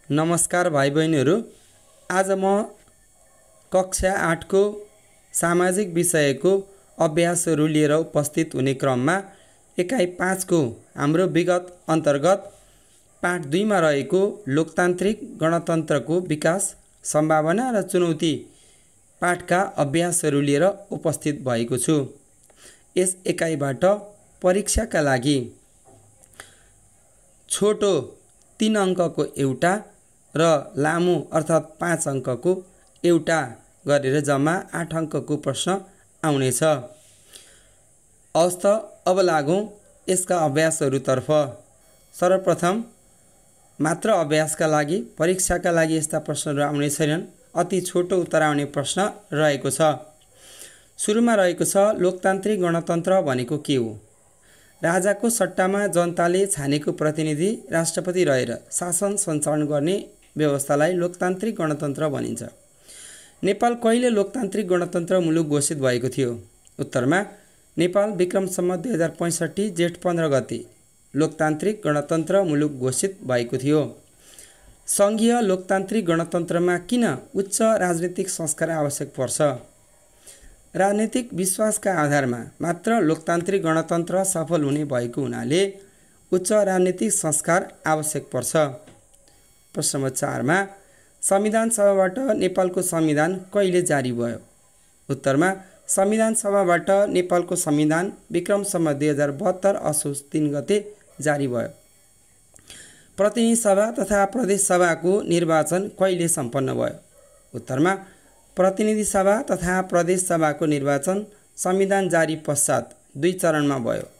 नमस्कार भाइ बहिनीहरू। आज म कक्षा 8 को सामाजिक विषयको अभ्यासहरू लिएर उपस्थित हुने क्रममा एकाइ 5 को हाम्रो विगत अन्तर्गत पाठ 2 मा रहेको लोकतान्त्रिक गणतन्त्रको विकास सम्भावना र चुनौती पाठका अभ्यासहरू लिएर उपस्थित भएको छु। यस एकाइबाट परीक्षाका लागि छोटो 3 अङ्कको एउटा र लामो अर्थात् 5 अङ्कको एउटा गरेर जम्मा 8 अङ्कको प्रश्न आउनेछ। अवस्था अब लागौँ यसका अभ्यासहरूतर्फ। सर्वप्रथम मात्र अभ्यासका लागि परीक्षाका लागि यस्ता प्रश्नहरू आउने छैनन्। अति छोटो उत्तर आउने प्रश्न रहेको छ। सुरुमा रहेको छ लोकतान्त्रिक गणतन्त्र भनेको के हो? राजाको सट्टामा जनताले छानेको प्रतिनिधि राष्ट्रपति रहेर शासन सञ्चालन गर्ने व्यवस्थालाई लोकतान्त्रिक गणतन्त्र भनिन्छ। नेपाल कहिले लोकतान्त्रिक गणतन्त्र मुलुक घोषित भएको थियो? उत्तरमा नेपाल विक्रम सम्वत 2065 जेठ 15 गते लोकतान्त्रिक गणतन्त्र मुलुक घोषित भएको थियो। सङ्घीय लोकतान्त्रिक गणतन्त्रमा किन उच्च राजनीतिक संस्कार आवश्यक पर्छ? राजनीतिक विश्वासका आधारमा मात्र लोकतान्त्रिक गणतन्त्र सफल हुने भएको हुनाले उच्च राजनीतिक संस्कार आवश्यक पर्छ। प्रश्न नम्बर 4 मा संविधान सभाबाट नेपालको संविधान कहिले जारी भयो? उत्तरमा संविधान सभाबाट नेपालको संविधान विक्रम सम्वत 2072 असोज 3 गते जारी भयो। प्रतिनिधि सभा तथा प्रदेश सभाको निर्वाचन कहिले सम्पन्न भयो? उत्तरमा प्रतिनिधि सभा तथा प्रदेश सभाको निर्वाचन संविधान जारी पश्चात 2 चरणमा भयो।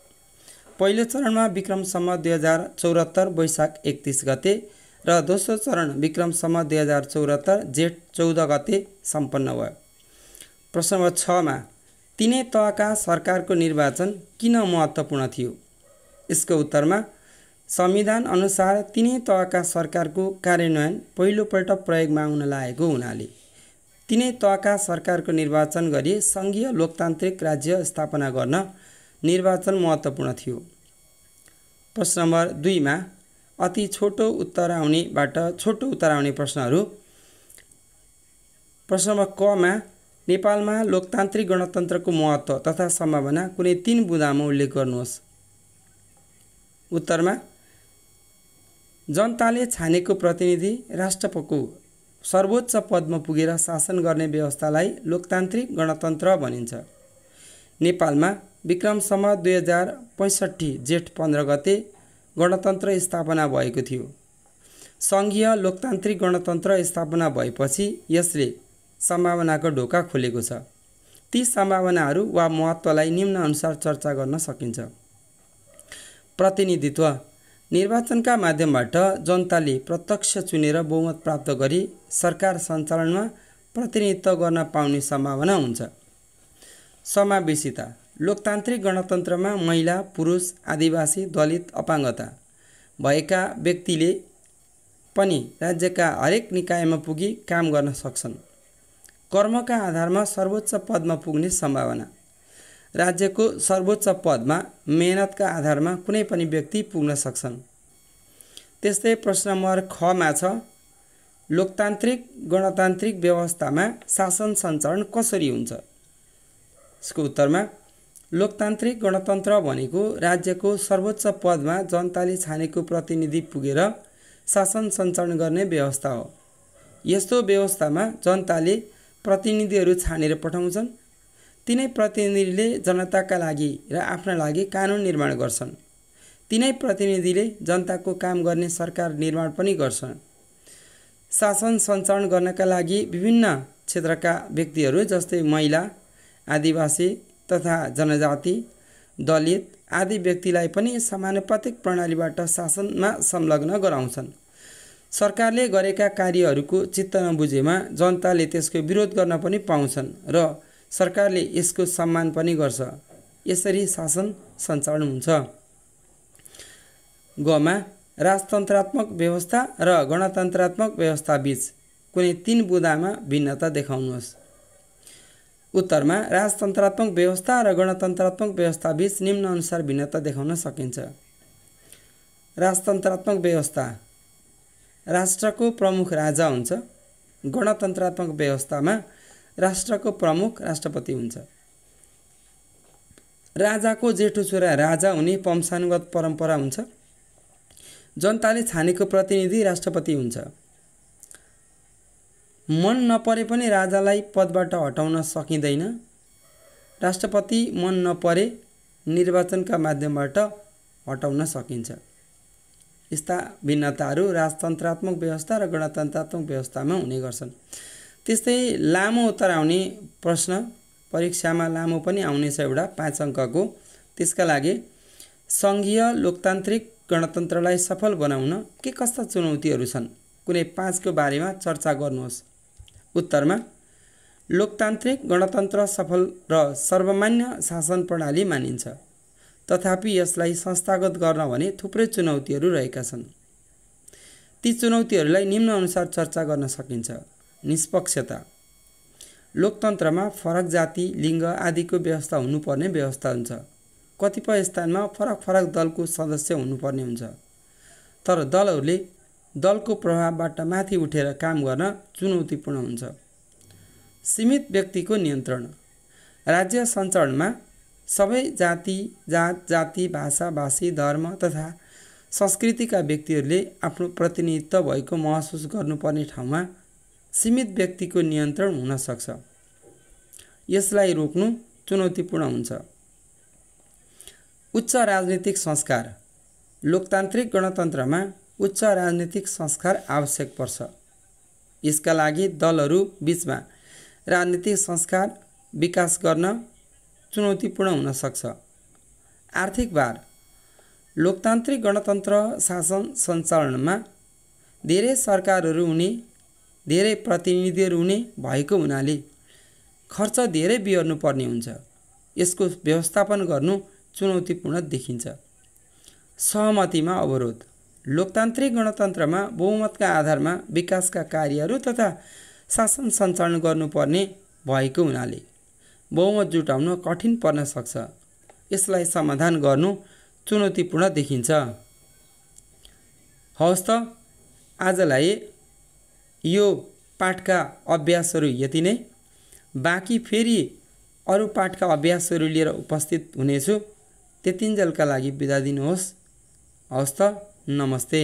पहिलो चरणमा विक्रम सम्वत 2074 वैशाख 31 गते र दोस्रो चरण विक्रम सम्वत 2074 जेठ 14 गते सम्पन्न भयो। प्रश्न नम्बर 6 मा तीनै तहका सरकारको निर्वाचन किन महत्त्वपूर्ण थियो? यसको उत्तरमा संविधान अनुसार तीनै तहका सरकारको कार्यान्वयन पहिलोपल्ट प्रयोगमा आउन लागेको हुनाले तीनै तहका सरकारको निर्वाचन गरी सङ्घीय लोकतान्त्रिक राज्य स्थापना गर्न निर्वाचन महत्त्वपूर्ण थियो। प्रश्न नम्बर 2 मा अति छोटो उत्तर आउने प्रश्नहरू। प्रश्न नम्बर क मा नेपालमा लोकतान्त्रिक गणतन्त्रको महत्त्व तथा सम्भावना कुनै 3 बुँदामा उल्लेख गर्नुहोस्। उत्तरमा जनताले छानेको प्रतिनिधि राष्ट्रपतिको सर्वोच्च पदमा पुगेर शासन गर्ने व्यवस्थालाई लोकतान्त्रिक गणतन्त्र भनिन्छ। नेपालमा विक्रम सम्वत 2065 जेठ 15 गते गणतन्त्र स्थापना भएको थियो। सङ्घीय लोकतान्त्रिक गणतन्त्र स्थापना भएपछि यसले सम्भावनाको ढोका खोलेको छ। ती सम्भावनाहरू वा महत्त्वलाई निम्न अनुसार चर्चा गर्न सकिन्छ। प्रतिनिधित्व निर्वाचनका माध्यमबाट जनताले प्रत्यक्ष चुनेर बहुमत प्राप्त गरी सरकार सञ्चालनमा प्रतिनिधित्व गर्न पाउने सम्भावना हुन्छ। समावेशिता लोकतान्त्रिक गणतन्त्रमा महिला, पुरुष, आदिवासी, दलित, अपाङ्गता भएका व्यक्तिले पनि राज्यका हरेक निकायमा पुगी काम गर्न सक्छन्। कर्मका आधारमा सर्वोच्च पदमा पुग्ने सम्भावना राज्यको सर्वोच्च पदमा मेहनतका आधारमा कुनै पनि व्यक्ति पुग्न सक्छन्। त्यस्तै प्रश्न नम्बर ख मा छ लोकतान्त्रिक गणतान्त्रिक व्यवस्थामा शासन सञ्चालन कसरी हुन्छ? यसको उत्तरमा लोकतान्त्रिक गणतन्त्र भनेको राज्यको सर्वोच्च पदमा जनताले छानेको प्रतिनिधि पुगेर शासन सञ्चालन गर्ने व्यवस्था हो। यस्तो व्यवस्थामा जनताले प्रतिनिधिहरू छानेर पठाउँछन्। तिनै प्रतिनिधिले जनताका लागि र आफ्ना लागि कानुन निर्माण गर्छन्। तिनै प्रतिनिधिले जनताको काम गर्ने सरकार निर्माण पनि गर्छन्। शासन सञ्चालन गर्नका लागि विभिन्न क्षेत्रका व्यक्तिहरू जस्तै महिला, आदिवासी तथा जनजाति, दलित आदि व्यक्तिलाई पनि समानुपातिक प्रणालीबाट शासनमा संलग्न गराउँछन्। सरकारले गरेका कार्यहरूको चित्त नबुझेमा जनताले त्यसको विरोध गर्न पनि पाउँछन् र सरकारले यसको सम्मान पनि गर्छ। यसरी शासन सञ्चालन हुन्छ। ग मा राजतन्त्रात्मक व्यवस्था र गणतन्त्रात्मक व्यवस्था बीच कुनै 3 बुँदामा भिन्नता देखाउनुहोस्। उत्तरमा राजतन्त्रात्मक व्यवस्था र गणतन्त्रात्मक व्यवस्था बीच निम्न अनुसार भिन्नता देखाउन सकिन्छ। राजतन्त्रात्मक व्यवस्था राष्ट्रको प्रमुख राजा हुन्छ। गणतन्त्रात्मक व्यवस्थामा राष्ट्रको प्रमुख राष्ट्रपति हुन्छ। राजाको जेठो छोरा राजा हुने वंशानुगत परम्परा हुन्छ। जनताले छानेको प्रतिनिधि राष्ट्रपति हुन्छ। मन नपरे पनि राजालाई पदबाट हटाउन सकिँदैन। राष्ट्रपति मन नपरे निर्वाचनका माध्यमबाट हटाउन सकिन्छ। यस्ता भिन्नताहरू राजतन्त्रात्मक व्यवस्था र गणतन्त्रात्मक व्यवस्थामा हुने गर्छन्। त्यस्तै लामो उत्तर आउने प्रश्न परीक्षामा लामो पनि आउनेछ एउटा 5 अङ्कको। त्यसका लागि सङ्घीय लोकतान्त्रिक गणतन्त्रलाई सफल बनाउन के कस्ता चुनौतीहरू छन्, कुनै 5 को बारेमा चर्चा गर्नुहोस्। उत्तरमा लोकतान्त्रिक गणतन्त्र सफल र सर्वमान्य शासन प्रणाली मानिन्छ, तथापि यसलाई संस्थागत गर्न भने थुप्रै चुनौतीहरू रहेका छन्। ती चुनौतीहरूलाई निम्नअनुसार चर्चा गर्न सकिन्छ। निष्पक्षता। लोकतन्त्रमा फरक जाति, लिङ्ग आदिको व्यवस्था हुनुपर्ने व्यवस्था हुन्छ। कतिपय स्थानमा फरक फरक दलको सदस्य हुनुपर्ने हुन्छ, तर दलहरूले दलको प्रभावबाट माथि उठेर काम गर्न चुनौतीपूर्ण हुन्छ। सीमित व्यक्तिको नियन्त्रण। राज्य सञ्चालनमा सबै जाति, भाषा, भाषी, धर्म तथा संस्कृतिका व्यक्तिहरूले आफ्नो प्रतिनिधित्व भएको महसुस गर्नुपर्ने ठाउँमा सीमित व्यक्तिको नियन्त्रण हुन सक्छ। यसलाई रोक्नु चुनौतीपूर्ण हुन्छ। उच्च राजनीतिक संस्कार। लोकतान्त्रिक गणतन्त्रमा उच्च राजनीतिक संस्कार आवश्यक पर्छ। यसका लागि दलहरू बीचमा राजनीतिक संस्कार विकास गर्न चुनौतीपूर्ण हुन सक्छ। आर्थिक भार। लोकतान्त्रिक गणतन्त्र शासन सञ्चालनमा धेरै सरकारहरू हुने, धेरै प्रतिनिधिहरू हुने भएको हुनाले खर्च धेरै बिहोर्नु पर्ने हुन्छ। यसको व्यवस्थापन गर्नु चुनौतीपूर्ण देखिन्छ। सहमतिमा अवरोध। लोकतान्त्रिक गणतन्त्रमा बहुमतका आधारमा विकासका कार्यहरू तथा शासन सञ्चालन गर्नुपर्ने भएको हुनाले बहुमत जुटाउन कठिन पर्न सक्छ। यसलाई समाधान गर्नु चुनौतीपूर्ण देखिन्छ। हवस् त आजलाई यो पाठका अभ्यासहरू यति नै। बाँकी फेरि अरू पाठका अभ्यासहरू लिएर उपस्थित हुनेछु। त्यतिन्जेलका लागि बिदा दिनुहोस्। हवस् त, नमस्ते।